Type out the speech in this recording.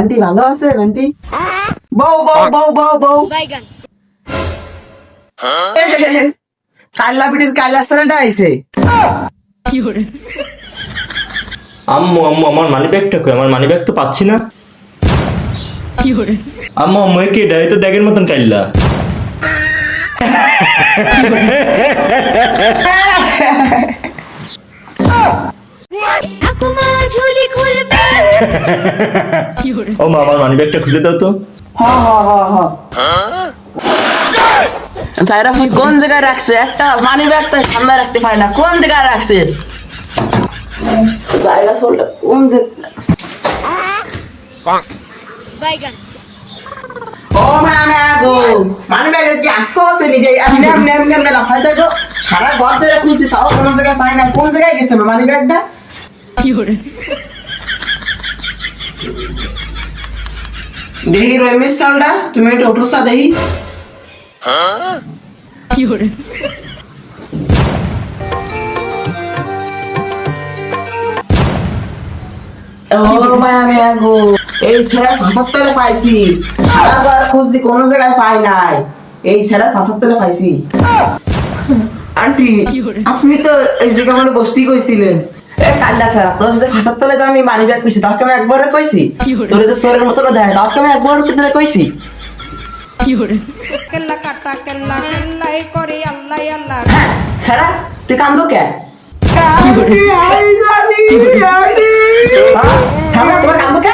Aunty ভালো আছেন aunty? বউ বউ বউ বউ বউ কাল্লা পিটির কাল্লা সারাটা আইছে। আম্মু আম্মু আমার মানি ব্যাগটা কই? আমার মানি ব্যাগ তো পাচ্ছি না। আম্মু আম্মু কে ডাই তো ব্যাগের মতন কাইল্লা। ও মা আমার মানি ব্যাগটা খুলে দাও তো। সাইরা ফুল কোন জায়গায় রাখছে? একটা মানি ব্যাগটা সামনে রাখতে পারে না, কোন জায়গায় রাখছে? জায়গা চলটা কোন জায়গায়? ও মা মা গো, মানি ব্যাগের কি আঠো আছে নিজে? এমনি এমনি এমনি এমনি রাখাই যায় গো। সারা ঘর ধরে খুঁজছি তাও কোনো জায়গায় পাই না। কোন জায়গায় গেছে মানি ব্যাগটা? দেখি রমেশ সালটা, তুমি একটু ওঠোসা দেখি। ও মা মা গো, এই ছেড়া ফাঁসার তলে পাইছি। সারাবার খুঁজছি কোনো জায়গায় পাই নাই। এই ছেড়া ফাঁসার তলে পাইছি। আন্টি আপনি তো এই জায়গা মানে বসতেই কইছিলেন। এ কাল্লা সারা তোর যে ফাঁসার তলে যে আমি মানি ব্যাগ কইছি তাকে আমি একবারে কইছি। তোর যে চোরের মতো দেয় তাকে আমি একবার কিতরে কইছি। কেল্লা কাটা কেল্লা কেল্লাই করে আল্লাহ আল্লাহ। হ্যাঁ সারা তুই কান্দো কে? সারা তোমার কান্দো কে?